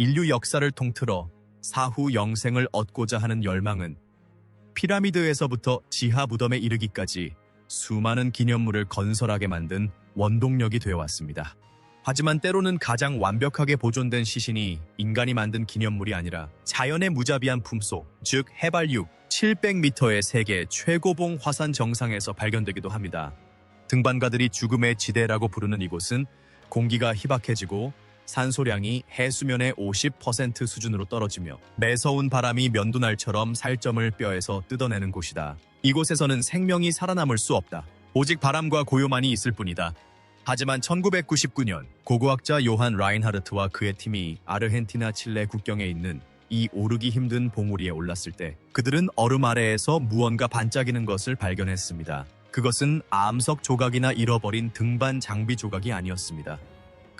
인류 역사를 통틀어 사후 영생을 얻고자 하는 열망은 피라미드에서부터 지하 무덤에 이르기까지 수많은 기념물을 건설하게 만든 원동력이 되어왔습니다. 하지만 때로는 가장 완벽하게 보존된 시신이 인간이 만든 기념물이 아니라 자연의 무자비한 품속, 즉 해발 700m의 세계 최고봉 화산 정상에서 발견되기도 합니다. 등반가들이 죽음의 지대라고 부르는 이곳은 공기가 희박해지고 산소량이 해수면의 50% 수준으로 떨어지며 매서운 바람이 면도날처럼 살점을 뼈에서 뜯어내는 곳이다. 이곳에서는 생명이 살아남을 수 없다. 오직 바람과 고요만이 있을 뿐이다. 하지만 1999년 고고학자 요한 라인하르트와 그의 팀이 아르헨티나 칠레 국경에 있는 이 오르기 힘든 봉우리에 올랐을 때 그들은 얼음 아래에서 무언가 반짝이는 것을 발견했습니다. 그것은 암석 조각이나 잃어버린 등반 장비 조각이 아니었습니다.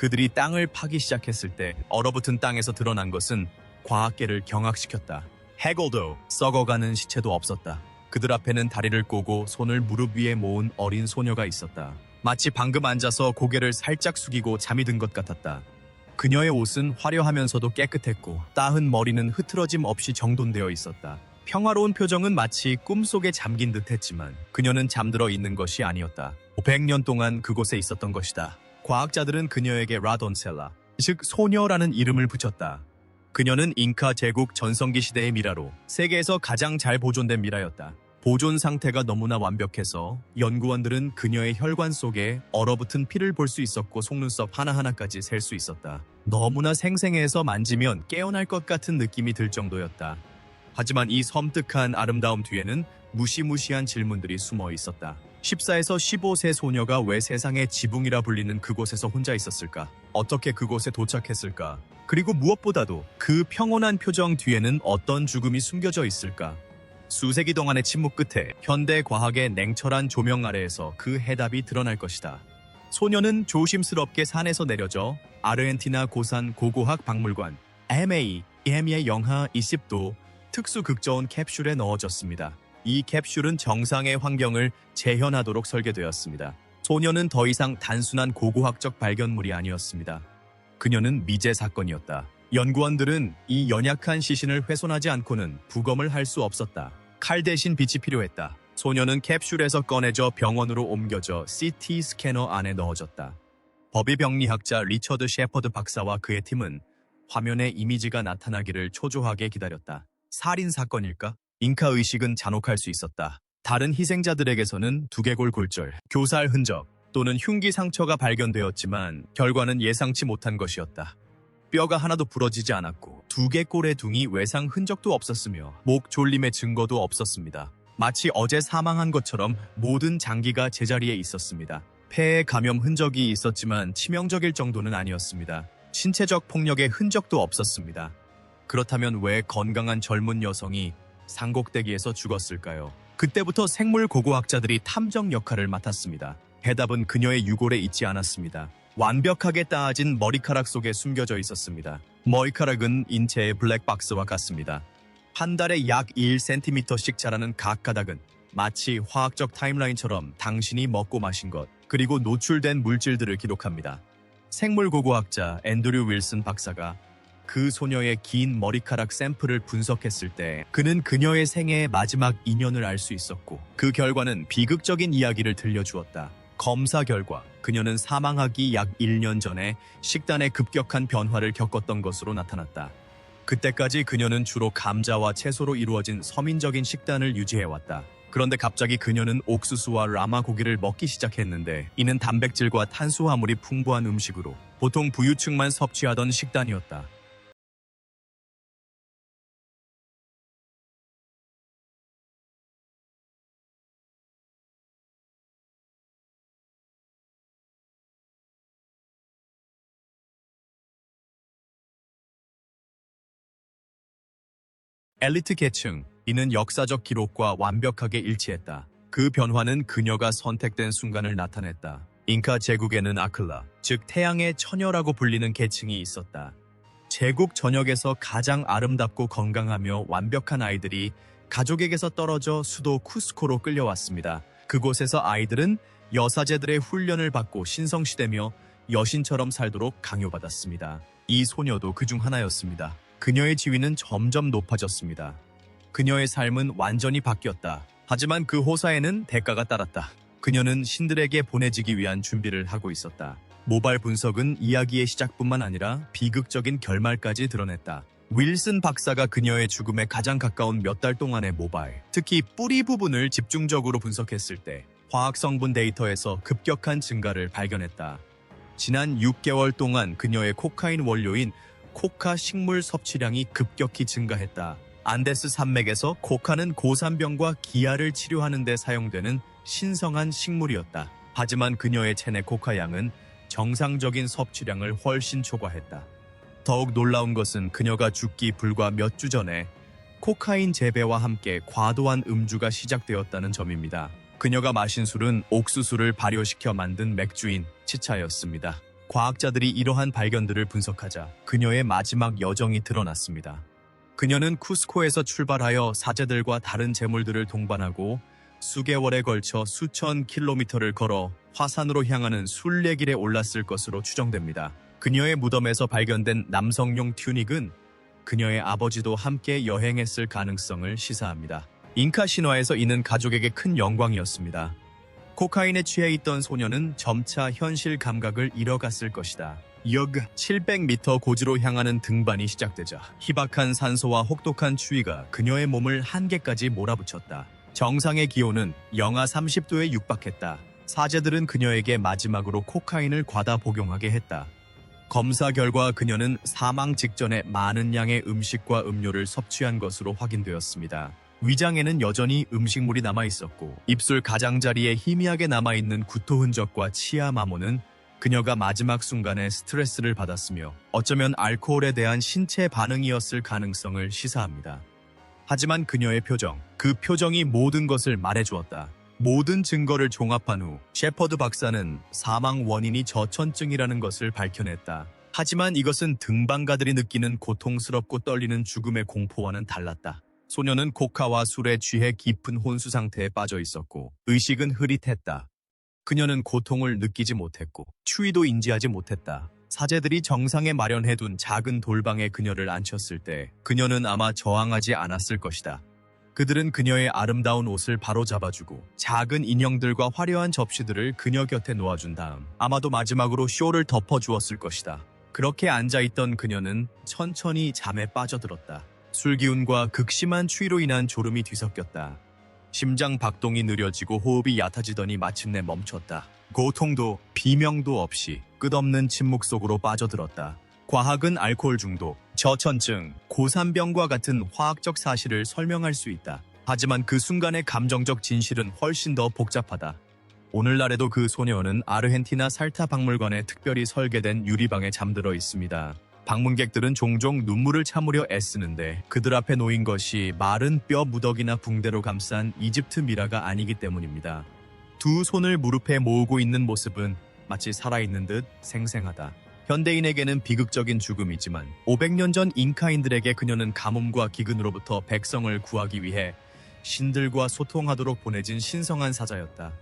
그들이 땅을 파기 시작했을 때 얼어붙은 땅에서 드러난 것은 과학계를 경악시켰다. 해골도 썩어가는 시체도 없었다. 그들 앞에는 다리를 꼬고 손을 무릎 위에 모은 어린 소녀가 있었다. 마치 방금 앉아서 고개를 살짝 숙이고 잠이 든 것 같았다. 그녀의 옷은 화려하면서도 깨끗했고 따은 머리는 흐트러짐 없이 정돈되어 있었다. 평화로운 표정은 마치 꿈속에 잠긴 듯했지만 그녀는 잠들어 있는 것이 아니었다. 500년 동안 그곳에 있었던 것이다. 과학자들은 그녀에게 라돈셀라, 즉 소녀라는 이름을 붙였다. 그녀는 잉카 제국 전성기 시대의 미라로 세계에서 가장 잘 보존된 미라였다. 보존 상태가 너무나 완벽해서 연구원들은 그녀의 혈관 속에 얼어붙은 피를 볼 수 있었고 속눈썹 하나하나까지 셀 수 있었다. 너무나 생생해서 만지면 깨어날 것 같은 느낌이 들 정도였다. 하지만 이 섬뜩한 아름다움 뒤에는 무시무시한 질문들이 숨어 있었다. 14에서 15세 소녀가 왜 세상의 지붕이라 불리는 그곳에서 혼자 있었을까? 어떻게 그곳에 도착했을까? 그리고 무엇보다도 그 평온한 표정 뒤에는 어떤 죽음이 숨겨져 있을까? 수세기 동안의 침묵 끝에 현대 과학의 냉철한 조명 아래에서 그 해답이 드러날 것이다. 소녀는 조심스럽게 산에서 내려져 아르헨티나 고산 고고학 박물관 EME의 영하 20도 특수 극저온 캡슐에 넣어졌습니다. 이 캡슐은 정상의 환경을 재현하도록 설계되었습니다. 소녀는 더 이상 단순한 고고학적 발견물이 아니었습니다. 그녀는 미제 사건이었다. 연구원들은 이 연약한 시신을 훼손하지 않고는 부검을 할 수 없었다. 칼 대신 빛이 필요했다. 소녀는 캡슐에서 꺼내져 병원으로 옮겨져 CT 스캐너 안에 넣어졌다. 법의병리학자 리처드 셰퍼드 박사와 그의 팀은 화면에 이미지가 나타나기를 초조하게 기다렸다. 살인 사건일까? 잉카 의식은 잔혹할 수 있었다. 다른 희생자들에게서는 두개골 골절, 교살 흔적 또는 흉기 상처가 발견되었지만 결과는 예상치 못한 것이었다. 뼈가 하나도 부러지지 않았고 두개골의 둥이 외상 흔적도 없었으며 목 졸림의 증거도 없었습니다. 마치 어제 사망한 것처럼 모든 장기가 제자리에 있었습니다. 폐에 감염 흔적이 있었지만 치명적일 정도는 아니었습니다. 신체적 폭력의 흔적도 없었습니다. 그렇다면 왜 건강한 젊은 여성이 산꼭대기에서 죽었을까요? 그때부터 생물 고고학자들이 탐정 역할을 맡았습니다. 해답은 그녀의 유골에 있지 않았습니다. 완벽하게 따아진 머리카락 속에 숨겨져 있었습니다. 머리카락은 인체의 블랙박스와 같습니다. 한 달에 약 1cm씩 자라는 각 가닥은 마치 화학적 타임라인처럼 당신이 먹고 마신 것, 그리고 노출된 물질들을 기록합니다. 생물 고고학자 앤드류 윌슨 박사가 그 소녀의 긴 머리카락 샘플을 분석했을 때 그는 그녀의 생애의 마지막 인연을 알 수 있었고 그 결과는 비극적인 이야기를 들려주었다. 검사 결과 그녀는 사망하기 약 1년 전에 식단의 급격한 변화를 겪었던 것으로 나타났다. 그때까지 그녀는 주로 감자와 채소로 이루어진 서민적인 식단을 유지해왔다. 그런데 갑자기 그녀는 옥수수와 라마 고기를 먹기 시작했는데 이는 단백질과 탄수화물이 풍부한 음식으로 보통 부유층만 섭취하던 식단이었다. 엘리트 계층, 이는 역사적 기록과 완벽하게 일치했다. 그 변화는 그녀가 선택된 순간을 나타냈다. 잉카 제국에는 아클라, 즉 태양의 처녀라고 불리는 계층이 있었다. 제국 전역에서 가장 아름답고 건강하며 완벽한 아이들이 가족에게서 떨어져 수도 쿠스코로 끌려왔습니다. 그곳에서 아이들은 여사제들의 훈련을 받고 신성시되며 여신처럼 살도록 강요받았습니다. 이 소녀도 그중 하나였습니다. 그녀의 지위는 점점 높아졌습니다. 그녀의 삶은 완전히 바뀌었다. 하지만 그 호사에는 대가가 따랐다. 그녀는 신들에게 보내지기 위한 준비를 하고 있었다. 모발 분석은 이야기의 시작뿐만 아니라 비극적인 결말까지 드러냈다. 윌슨 박사가 그녀의 죽음에 가장 가까운 몇 달 동안의 모발, 특히 뿌리 부분을 집중적으로 분석했을 때 화학 성분 데이터에서 급격한 증가를 발견했다. 지난 6개월 동안 그녀의 코카인 원료인 코카 식물 섭취량이 급격히 증가했다. 안데스 산맥에서 코카는 고산병과 기아를 치료하는 데 사용되는 신성한 식물이었다. 하지만 그녀의 체내 코카 양은 정상적인 섭취량을 훨씬 초과했다. 더욱 놀라운 것은 그녀가 죽기 불과 몇 주 전에 코카인 재배와 함께 과도한 음주가 시작되었다는 점입니다. 그녀가 마신 술은 옥수수를 발효시켜 만든 맥주인 치차였습니다. 과학자들이 이러한 발견들을 분석하자 그녀의 마지막 여정이 드러났습니다. 그녀는 쿠스코에서 출발하여 사제들과 다른 재물들을 동반하고 수개월에 걸쳐 수천 킬로미터를 걸어 화산으로 향하는 순례길에 올랐을 것으로 추정됩니다. 그녀의 무덤에서 발견된 남성용 튜닉은 그녀의 아버지도 함께 여행했을 가능성을 시사합니다. 잉카 신화에서 이는 가족에게 큰 영광이었습니다. 코카인에 취해 있던 소녀는 점차 현실 감각을 잃어갔을 것이다. 약 700m 고지로 향하는 등반이 시작되자 희박한 산소와 혹독한 추위가 그녀의 몸을 한계까지 몰아붙였다. 정상의 기온은 영하 30도에 육박했다. 사제들은 그녀에게 마지막으로 코카인을 과다 복용하게 했다. 검사 결과 그녀는 사망 직전에 많은 양의 음식과 음료를 섭취한 것으로 확인되었습니다. 위장에는 여전히 음식물이 남아있었고 입술 가장자리에 희미하게 남아있는 구토 흔적과 치아 마모는 그녀가 마지막 순간에 스트레스를 받았으며 어쩌면 알코올에 대한 신체 반응이었을 가능성을 시사합니다. 하지만 그녀의 표정, 그 표정이 모든 것을 말해주었다. 모든 증거를 종합한 후 셰퍼드 박사는 사망 원인이 저천증이라는 것을 밝혀냈다. 하지만 이것은 등반가들이 느끼는 고통스럽고 떨리는 죽음의 공포와는 달랐다. 소녀는 코카와 술에 취해 깊은 혼수 상태에 빠져 있었고 의식은 흐릿했다. 그녀는 고통을 느끼지 못했고 추위도 인지하지 못했다. 사제들이 정상에 마련해둔 작은 돌방에 그녀를 앉혔을 때 그녀는 아마 저항하지 않았을 것이다. 그들은 그녀의 아름다운 옷을 바로 잡아주고 작은 인형들과 화려한 접시들을 그녀 곁에 놓아준 다음 아마도 마지막으로 쇼를 덮어주었을 것이다. 그렇게 앉아있던 그녀는 천천히 잠에 빠져들었다. 술기운과 극심한 추위로 인한 졸음이 뒤섞였다. 심장 박동이 느려지고 호흡이 얕아지더니 마침내 멈췄다. 고통도 비명도 없이 끝없는 침묵 속으로 빠져들었다. 과학은 알코올 중독, 저천증, 고산병과 같은 화학적 사실을 설명할 수 있다. 하지만 그 순간의 감정적 진실은 훨씬 더 복잡하다. 오늘날에도 그 소녀는 아르헨티나 살타 박물관에 특별히 설계된 유리방에 잠들어 있습니다. 방문객들은 종종 눈물을 참으려 애쓰는데 그들 앞에 놓인 것이 마른 뼈 무더기나 붕대로 감싼 이집트 미라가 아니기 때문입니다. 두 손을 무릎에 모으고 있는 모습은 마치 살아있는 듯 생생하다. 현대인에게는 비극적인 죽음이지만 500년 전 잉카인들에게 그녀는 가뭄과 기근으로부터 백성을 구하기 위해 신들과 소통하도록 보내진 신성한 사자였다.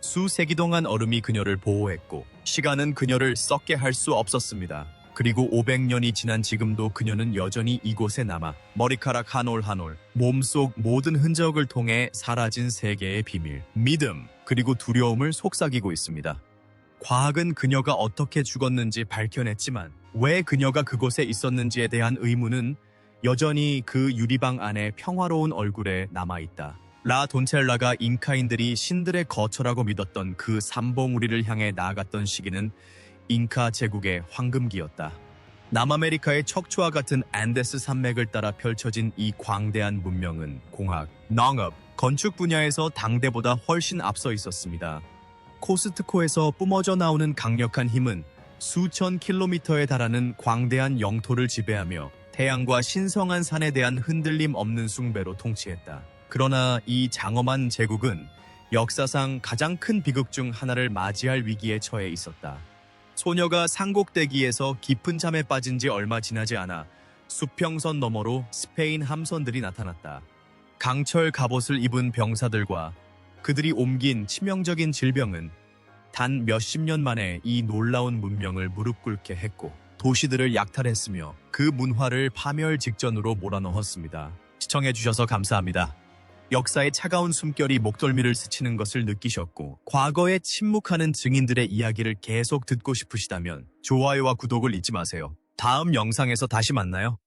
수세기 동안 얼음이 그녀를 보호했고 시간은 그녀를 썩게 할 수 없었습니다. 그리고 500년이 지난 지금도 그녀는 여전히 이곳에 남아 머리카락 한 올 한 올, 몸속 모든 흔적을 통해 사라진 세계의 비밀, 믿음, 그리고 두려움을 속삭이고 있습니다. 과학은 그녀가 어떻게 죽었는지 밝혀냈지만 왜 그녀가 그곳에 있었는지에 대한 의문은 여전히 그 유리방 안에 평화로운 얼굴에 남아있다. 라 돈첼라가 잉카인들이 신들의 거처라고 믿었던 그 삼봉우리를 향해 나아갔던 시기는 잉카 제국의 황금기였다. 남아메리카의 척추와 같은 안데스 산맥을 따라 펼쳐진 이 광대한 문명은 공학, 농업, 건축 분야에서 당대보다 훨씬 앞서 있었습니다. 코스트코에서 뿜어져 나오는 강력한 힘은 수천 킬로미터에 달하는 광대한 영토를 지배하며 태양과 신성한 산에 대한 흔들림 없는 숭배로 통치했다. 그러나 이 장엄한 제국은 역사상 가장 큰 비극 중 하나를 맞이할 위기에 처해 있었다. 소녀가 산곡대기에서 깊은 잠에 빠진 지 얼마 지나지 않아 수평선 너머로 스페인 함선들이 나타났다. 강철 갑옷을 입은 병사들과 그들이 옮긴 치명적인 질병은 단 몇십 년 만에 이 놀라운 문명을 무릎 꿇게 했고 도시들을 약탈했으며 그 문화를 파멸 직전으로 몰아넣었습니다. 시청해주셔서 감사합니다. 역사의 차가운 숨결이 목덜미를 스치는 것을 느끼셨고 과거에 침묵하는 증인들의 이야기를 계속 듣고 싶으시다면 좋아요와 구독을 잊지 마세요. 다음 영상에서 다시 만나요.